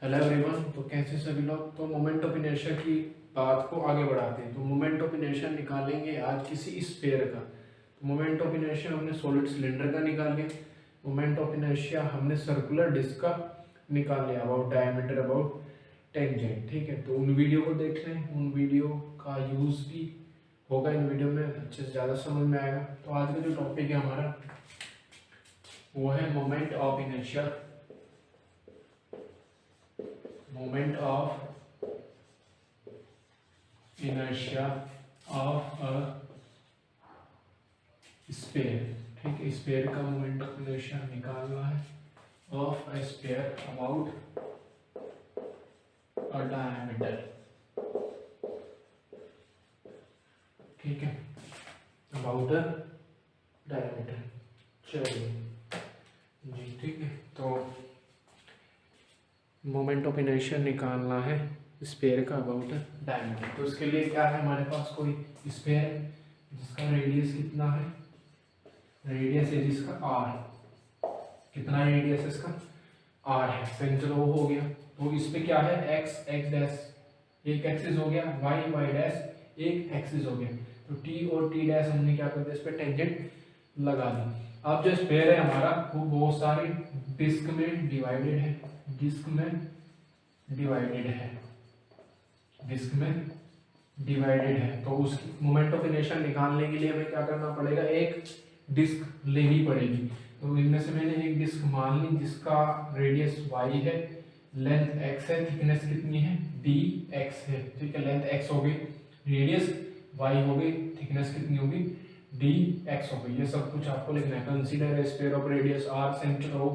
Hello everyone. तो कैसे सभी लोग। तो मोमेंट ऑफ इनर्शिया की बात को आगे बढ़ाते हैं। तो मोमेंट ऑफ इनर्शिया निकालेंगे आज किसी स्फीयर का। तो मोमेंट ऑफ इनर्शिया हमने सॉलिड सिलेंडर का निकाल लिया। मोमेंट ऑफ इनर्शिया हमने सर्कुलर डिस्क का निकाल लिया, अबाउट डायमीटर, अबाउट टेंजेंट। ठीक है, तो उन वीडियो को देख लें, उन वीडियो का यूज़ भी होगा इन वीडियो में, अच्छे से ज़्यादा समझ में आएगा। तो आज का जो टॉपिक है हमारा वो है moment of inertia. Moment of inertia of a sphere। ठीक है, स्फीयर का मोमेंट ऑफ इनर्शिया निकालना है of a sphere about a diameter. ठीक है, अबाउट अ डायमीटर। चलिए जी, ठीक है। तो मोमेंट ऑफ इनर्शिया निकालना है स्फीयर का अबाउट डायमीटर। तो इसके लिए क्या है, हमारे पास कोई स्फीयर है जिसका रेडियस कितना है, रेडियस है जिसका r। कितना रेडियस है इसका, r है। सेंटर O हो गया। तो इस पे क्या है, x x डैश एक एक्सिस हो गया, y y डैश एक एक्सिस हो गया। तो t और t डैश हमने क्या कर दिया, इस पे टेंजेंट लगा दी। अब जो स्फीयर है हमारा वो बहुत सारी डिस्क में डिवाइडेड है, डिस्क में डिवाइडेड है, डिस्क में डिवाइडेड है। तो उसकी मोमेंट ऑफ इनर्शिया निकालने के लिए हमें क्या करना पड़ेगा, एक डिस्क लेनी पड़ेगी। तो इनमें से मैंने एक डिस्क मान ली जिसका रेडियस y है, लेंथ x है, थिकनेस कितनी है dx है। ठीक है, लेंथ x हो गई, रेडियस y हो गई, थिकनेस कितनी होगी dx हो गई। ये सब कुछ आपको लिखना है। Consider a sphere of radius r, centre O,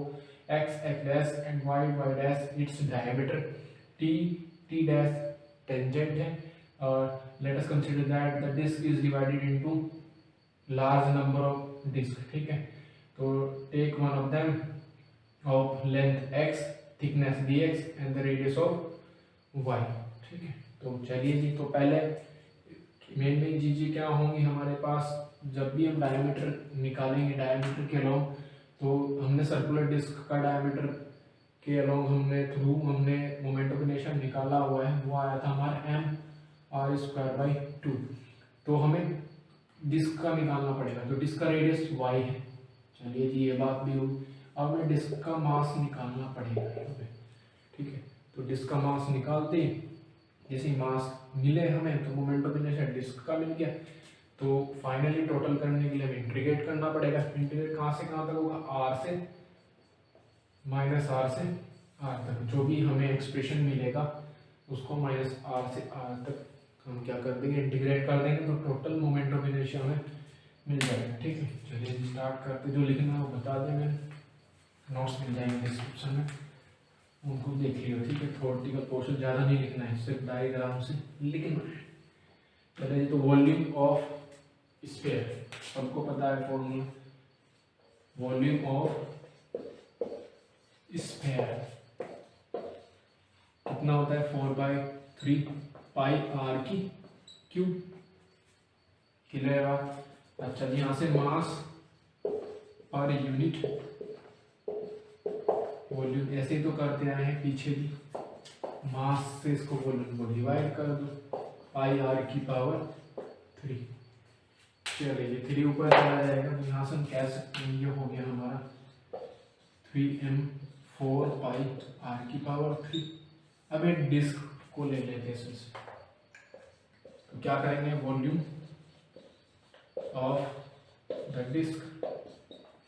x x dash and y y dash its diameter, t dash tangent है। और let us consider that the disk is divided into large number of disk। ठीक है, तो take one of them of length x, thickness dx and the radius of y। ठीक है, तो चलिए जी, तो पहले मेन चीजें क्या होंगी हमारे पास, जब भी हम डायमीटर निकालेंगे डायमीटर के अलोंग, तो हमने सर्कुलर डिस्क का डायमीटर के अलोंग हमने मोमेंट ऑफ इनर्शिया निकाला हुआ है, वो आया था हमारा m r²/2। तो हमें डिस्क का निकालना पड़ेगा। तो डिस्क का रेडियस y है। चलिए जी, ये बात भी हुई। अब हमें डिस्क का मास निकालना पड़ेगा यहाँ पे। ठीक है, तो डिस्क का मास निकालते ही जैसे मास मिले हमें, तो मोमेंट ऑफ इनर्शिया डिस्क का मिल गया। तो फाइनली टोटल करने के लिए हमें इंटीग्रेट करना पड़ेगा। इंटीग्रेट कहाँ से कहाँ तक होगा, r से -r से r तक। जो भी हमें एक्सप्रेशन मिलेगा उसको -r से r तक हम क्या कर देंगे, इंटीग्रेट कर देंगे। तो टोटल मोमेंट ऑफ इनर्शिया हमें मिल जाएगा। ठीक है, चलिए स्टार्ट करते। जो लिखना है वो बता दें, मैंने नोट्स मिल जाएंगे डिस्क्रिप्शन में, उनको देख लियो। ठीक है, थ्योरेटिकल पोर्शन ज़्यादा नहीं लिखना है, सिर्फ डायग्राम से लिखना है। पहले तो वॉल्यूम ऑफ स्फीयर, सबको पता है फॉर्मूला, वॉल्यूम ऑफ स्फीयर कितना होता है, 4/3 पाई r की क्यूब। क्लियर है। अच्छा जी, यहाँ से मास पर यूनिट वॉल्यूम ऐसे ही तो करते आए हैं पीछे भी, मास से इसको वॉल्यूम को डिवाइड कर दो, पाई r⁻3। चलिए ये 3 ऊपर चला जाएगा, तो यहाँ से हम कह सकते हैं ये हो गया हमारा 3m4 पाई r⁻3। अब एक डिस्क को ले लेते हैं इसमें से। तो क्या करेंगे, वॉल्यूम ऑफ द डिस्क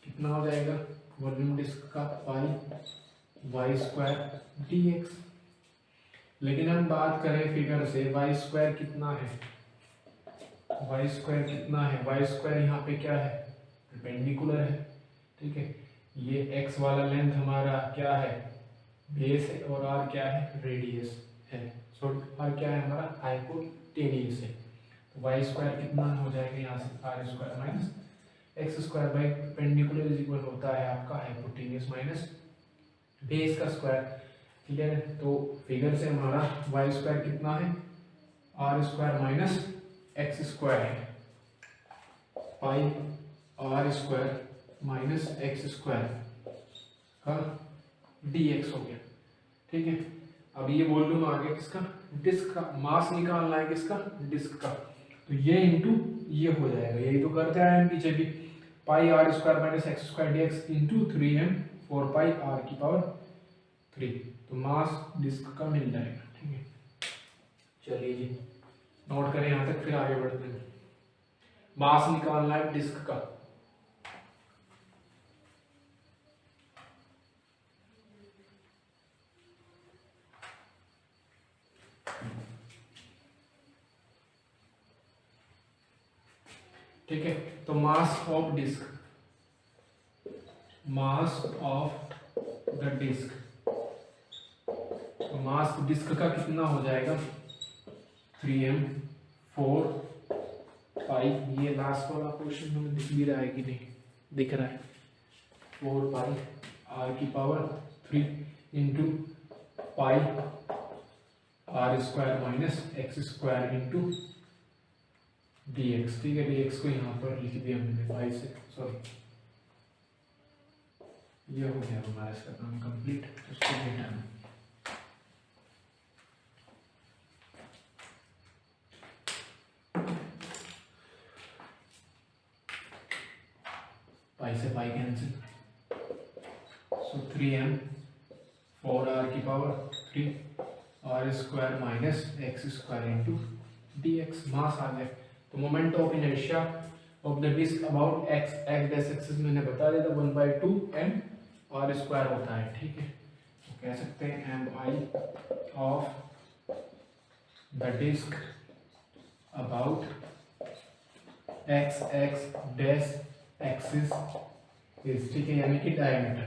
कितना हो जाएगा, वॉल्यूम डिस्क का y² dx। लेकिन हम बात करें फिगर से, y² कितना है, y² कितना है, y² यहाँ पे क्या है, परपेंडिकुलर है। ठीक है, ये x वाला लेंथ हमारा क्या है, बेस है, और r क्या है, रेडियस है। सॉरी, r क्या है हमारा, हाइपोटेन्यूस है। तो y² कितना हो जाएगा यहाँ से, r² - x² by perpendicular is equal होता है आपका हाइपोटेन्यूस माइनस बेस का स्क्वायर। क्लियर है। तो फिगर से हमारा y² कितना है, r² - x² है, पाई r² - x² का dx हो गया। ठीक है, अब ये वॉल्यूम आ गया किसका, डिस्क का। मास निकालना है किसका, डिस्क का। तो ये इंटू ये हो जाएगा, यही तो करते आए हम पीछे भी, pi r square minus x square d x into 3m 4 pi r की पावर 3। तो मास डिस्क का मिल जाएगा। ठीक है, चलिए जी नोट करें यहाँ तक, फिर आगे बढ़ते हैं। मास निकालना है डिस्क का। ठीक है, तो mass of disc, mass of the disc, तो मास डिस्क का कितना हो जाएगा 3m 4 पाई, ये लास्ट वाला क्वेश्चन हमें दिख भी रहा है कि नहीं, दिख रहा है, 4 पाई आर की power 3 into pi r square minus x square into d x. ठीक है, डी एक्स को यहाँ पर लिख दिया हमने पाई से, सॉरी ये हो गया हमारा इसका काम कंप्लीट। उसको हटाना, पाई से पाई कैंसिल, सो 3m 4r की power 3 r square minus x square into d x. Mass आ गया। तो moment of inertia of the disc about x x axis मैंने बता दिया था 1/2 m आर स्क्वायर होता है। ठीक है, तो कह सकते हैं mi of the disc about x x dash axis is, ठीक है, यानी कि डायमीटर।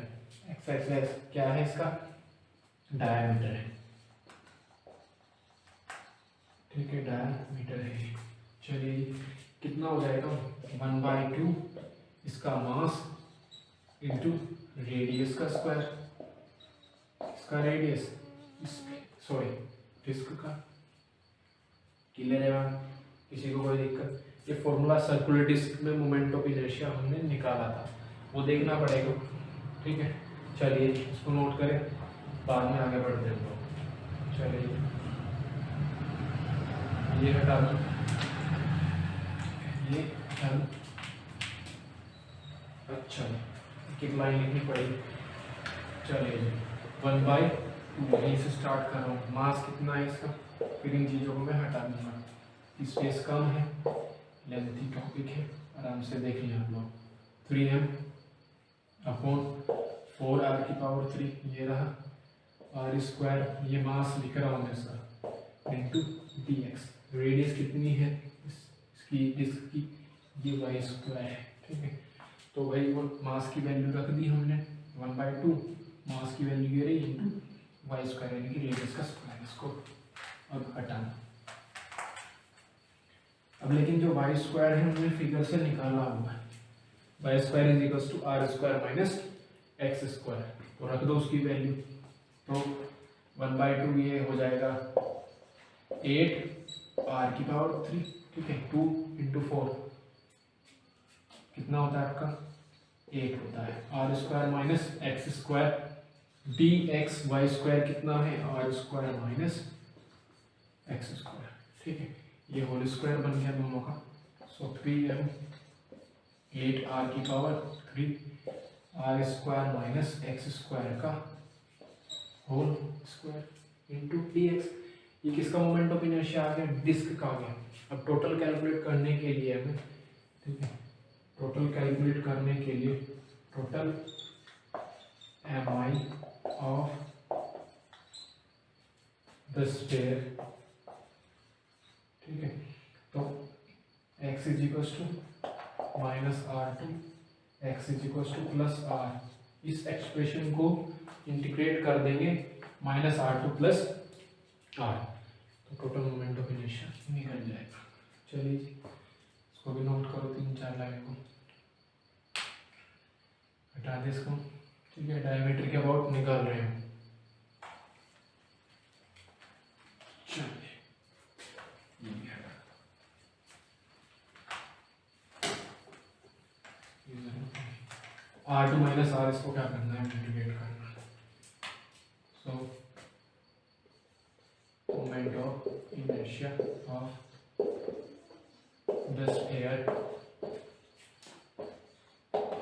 एक्स एक्स क्या है, इसका डायमीटर है। ठीक है, डायमीटर है। चलिए कितना हो जाएगा 1/2 इसका मास इंटू रेडियस का स्क्वायर, इसका रेडियस, सॉरी डिस्क का। क्लियर है मैम, किसी को कोई दिक्कत? ये फॉर्मूला सर्कुलर डिस्क में मोमेंट ऑफ इनर्शिया हमने निकाला था, वो देखना पड़ेगा। ठीक है, चलिए इसको नोट करें, बाद में आगे बढ़ते हैं। चलिए ये हटा दो, ये हटा दो। अच्छा, एक लाइन लिखनी पड़ेगी। चलिए 1/2 यहीं से स्टार्ट कर रहा हूँ। मास कितना है इसका, फिर इन चीज़ों को मैं हटा दूंगा, स्पेस कम है, लेंथी टॉपिक है, आराम से देख लें आप लोग। 3m अपॉन 4r की पावर 3, ये रहा आर स्क्वायर, ये मास लिख रहा हूँ मैं इसका, इंटू डी एक्स। रेडियस कितनी है इसकी डिस्क की, ये वाई स्क्वायर है। ठीक है, तो भाई वो मास की वैल्यू रख दी हमने 1/2, मास की वैल्यू ये रही इंटू वाई स्क्वायर यानी कि रेडियस का स्क्वायर। इसको अब हटाना। अब लेकिन जो वाई स्क्वायर है हमने फिगर से निकाला हुआ है, y square is equal to r square minus x square, तो रख दो उसकी वैल्यू। तो 1/2 ये हो जाएगा 8 आर की पावर 3। ठीक है, 2 इंटू 4 कितना होता है आपका 8 होता है, r square minus x square d x, y square कितना है r square minus x square. ठीक है, ये होल स्क्वायर बन गया दोनों का। सो 3m 8r की power 3 r square minus x square का whole square into d x. ये किसका मोमेंट ऑफ इनर्शिया आ गया, डिस्क का आ गया। अब टोटल कैलकुलेट करने के लिए हमें, ठीक है, टोटल कैलकुलेट करने के लिए total mi of the sphere, ठीक है, तो x is equal to minus r2, x is equal to plus r। इस एक्सप्रेशन को इंटीग्रेट कर देंगे -r2 प्लस r, तो टोटल मोमेंट ऑफ इनर्शिया निकल जाएगा। चलिए इसको भी नोट करो, 3-4 लाइन को हटा दे इसको। ठीक है, डायमीटर के अबाउट निकाल रहे हैं। चलिए r2 - r, इसको क्या करना है, इंटीग्रेट करना है। सो inertia of the sphere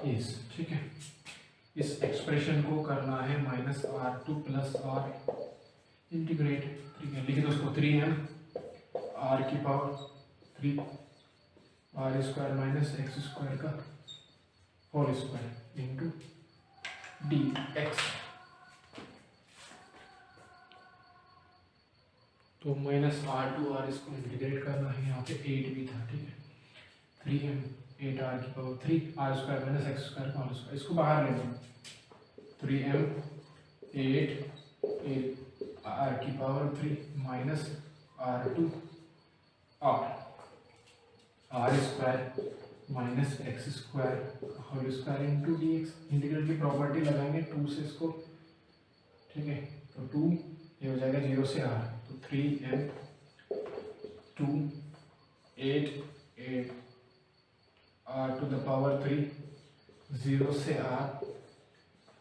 is, ठीक है। इस एक्सप्रेशन को करना है -r2 + r इंटीग्रेट, ठीक है। लिख दो उसको 3m r⁻³ r² - x² का होल स्क्वायर इंटू dx। तो -r2 r इसको इंटीग्रेट करना है, यहाँ पे 8 भी था, ठीक है। 3m 8r⁻³ r² - x² का होल स्क्वायर, इसको बाहर ले लो। 3m 8 r⁻³ minus r2 r² minus x² whole square into dx। Integral की प्रॉपर्टी लगाएंगे 2 से इसको, ठीक है। तो 2 ये हो जाएगा 0 से r, तो 3m 2 8 r⁻³ 0 से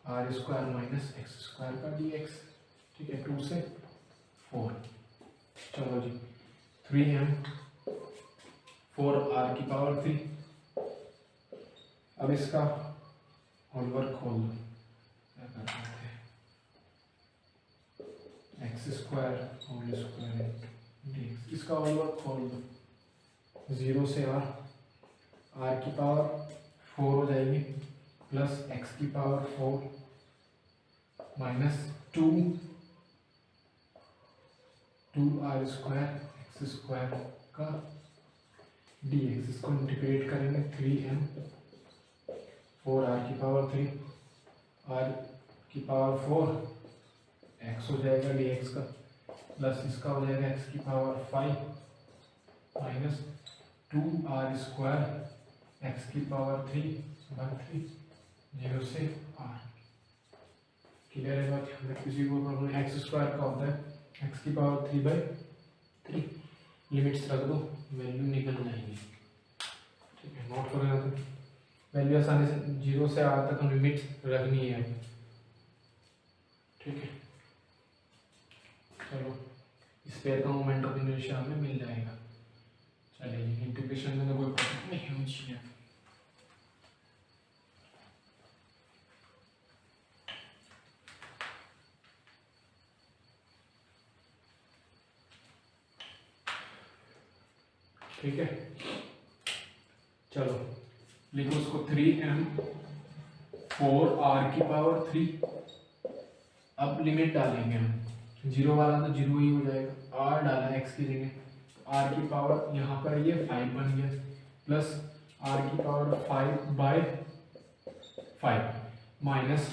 r² माइनस x² का dx, ठीक है। 2 से 4, चलो जी। 3m 4r⁻³। अब इसका होलवर्क खोल दो, क्या कर सकते हैं, x² होल स्क्वायर dx। इसका होलवर्क खोल दो, 0 से r⁻4 हो जाएगी प्लस x⁻4 माइनस 2r² का dx। इसको इंटीग्रेट करेंगे 3m 4r⁻3 r⁻4 x हो जाएगा dx का, प्लस इसका हो जाएगा x⁻5 माइनस 2r² x⁻3 / 0 से r। क्लियर है बात? हमें किसी को प्रॉब्लम x² का होता है x⁻3/3। लिमिट्स रख दो, वैल्यू निकल जाएंगी, ठीक है। नोट करो यहाँ पे, वैल्यू आसानी से 0 से r तक हम लिमिट्स रखनी है, ठीक है। चलो, स्फीयर का मोमेंट ऑफ इनर्शिया हमें मिल जाएगा। चलिए, इंटीग्रेशन में तो कोई प्रॉब्लम नहीं होनी चाहिए। ठीक है, चलो लिखो उसको 3m 4r⁻3। अब लिमिट डालेंगे हम, 0 वाला तो 0 ही हो जाएगा, r डाला x की जगह, r⁻, यहाँ पर ये 5 बन गया, plus r⁻5/5 minus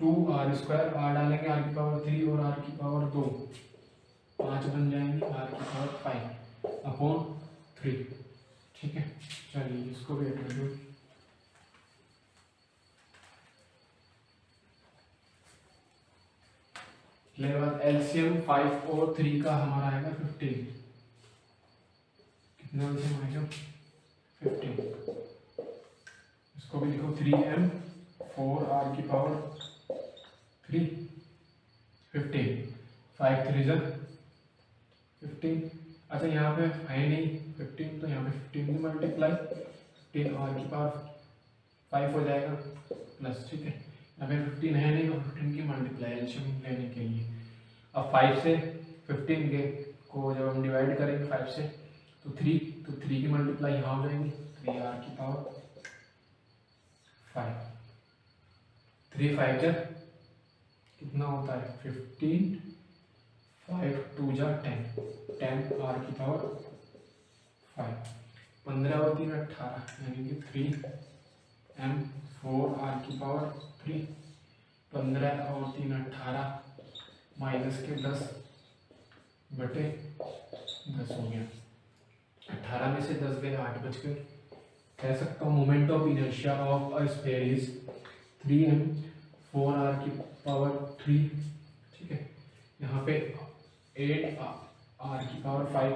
2r², r डालेंगे r⁻3 और r⁻2 5 बन जाएंगे, r⁻5 अपॉन 3, ठीक है। चलिए इसको भी हटा दो। लेकिन बाद एलसीएम 5 और 3 का हमारा आएगा 15। कितना एलसीएम आएगा? 15। इसको भी लिखो 3m 4r⁻3 15 5 3 = 15। अच्छा, यहाँ पे है नहीं 15, तो यहाँ पे 15 की मल्टीप्लाई 15 r⁻5 हो जाएगा प्लस, ठीक है। यहाँ पे 15 है नहीं, तो 15 की मल्टीप्लाई एलसीएम लेने के लिए। अब 5 से 15 के को जब हम डिवाइड करेंगे 5 से, तो 3 की मल्टीप्लाई यहाँ हो जाएंगी 3r⁻5। 3 5 जा कितना होता है 15, 5 2 जा 10 10r⁻5। 15 और 3 18, यानी कि 3m 4r⁻3। 15 और 3 18 माइनस के 10/10 हो गया। 18 में से 10 गए 8 बच गए। कह सकता हूँ moment of inertia of a sphere is 3m 4r⁻3, ठीक है। यहाँ पे 8r⁻5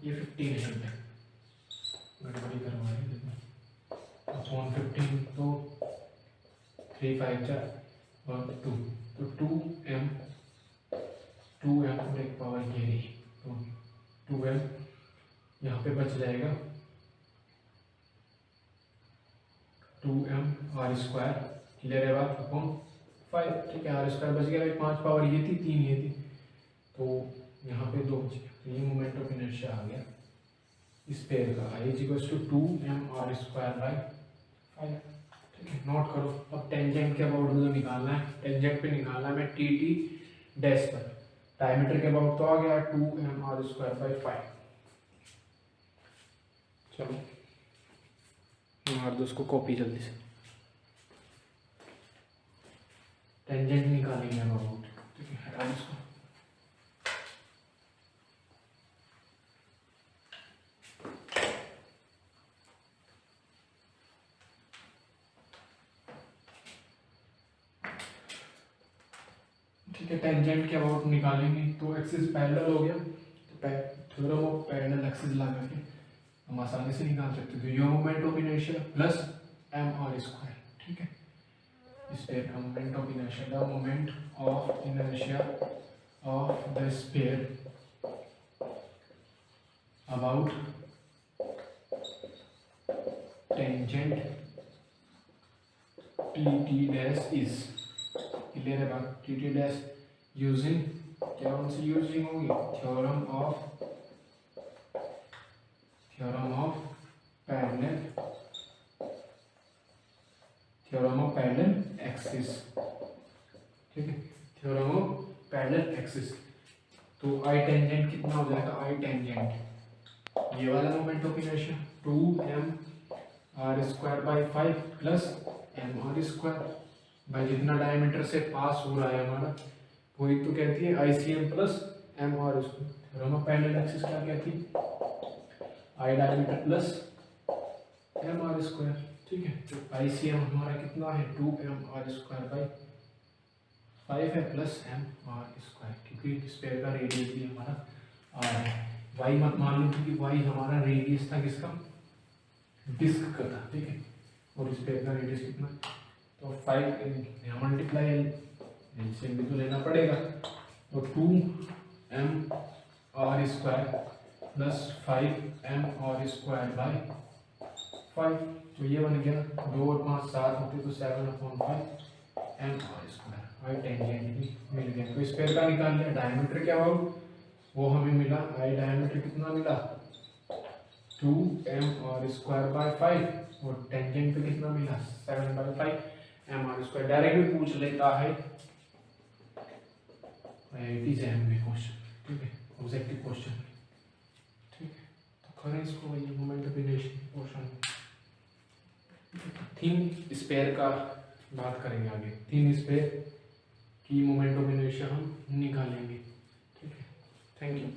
ये 15 है, गड़बड़ी करवा रहे हैं अपॉन 15, तो 3 5 जा और 2, तो 2m और एक पावर ये रही। तो 2m यहाँ पे बच जाएगा 2m आर स्क्वायर, क्लियर है बात, अपॉन 5, ठीक है। आर स्क्वायर बच गया भाई, 5 पावर ये थी, 3 ये थी, तो यहाँ पे 2 बच गया, तो ये मोमेंट ऑफ इनर्शिया आ गया स्फीयर का, I is equals to 2m r square by 5, ठीक है। नोट करो। अब टेंजेंट के अबाउट मुझे निकालना है, टेंजेंट पे निकालना है मैं टी टी डैश पर, डायमीटर के अबाउट तो आ गया 2m आर स्क्वायर बाई 5। चलो मार दो उसको कॉपी जल्दी से, टेंजेंट निकालेंगे अबाउट, ठीक है। हटा इसको, ठीक है। टेंजेंट के अबाउट निकालेंगे तो एक्सिस पैरेलल हो गया, तो थ्योरम ऑफ पैरेलल एक्सिस लगा के हम आसानी से निकाल सकते हैं। तो यो moment of inertia plus m r square, ठीक है। स्फीयर का moment of inertia, the moment of inertia of the sphere about tangent T T dash is, clear है बात, टी टी डैश यूजिंग, क्या कौन सी यूजिंग होगी, थ्योरम ऑफ पैरेलल एक्सिस, ठीक है। थ्योरम ऑफ पैरेलल एक्सिस, तो आई टेंजेंट कितना हो जाएगा, आई टेंजेंट ये वाला moment of inertia 2m r square by 5 plus m r square भाई, जितना डायमीटर से पास हो रहा है हमारा वही तो कहती है ICM plus m r square. Theorem of parallel axis क्या कहती है, I diameter plus m r square, ठीक है। तो ICM हमारा कितना है 2m आर स्क्वायर बाई 5 है प्लस एम आर स्क्वायर, क्योंकि स्फीयर का रेडियस भी हमारा आर है। वाई मत मान लो क्योंकि वाई हमारा रेडियस था किसका, डिस्क का था, ठीक है। और स्फीयर का रेडियस कितना, तो 5 यहाँ मल्टीप्लाई एलसीएम भी तो लेना पड़ेगा, तो 2m r square plus 5m r square by 5, तो ये बन गया 2 और 5 7 होते तो 7/5 एम आर स्क्वायर, आई टेंजेंट भी मिल गया। तो स्फीयर का निकाल लिया, डायमीटर क्या अबाउट वो हमें मिला, आई डायमीटर कितना मिला 2m आर स्क्वायर बाई 5, और टेंजेंट पे कितना मिला 7/5 एम आर स्क्वायर। डायरेक्ट भी पूछ लेता है, इट इज एम में क्वेश्चन, ठीक है, ऑब्जेक्टिव क्वेश्चन, ठीक है। तो करें इसको, ये moment of inertia question, thin sphere का बात करेंगे आगे, थिन स्फीयर की मोमेंट ऑफ इनर्शिया हम निकालेंगे, ठीक है। Thank you.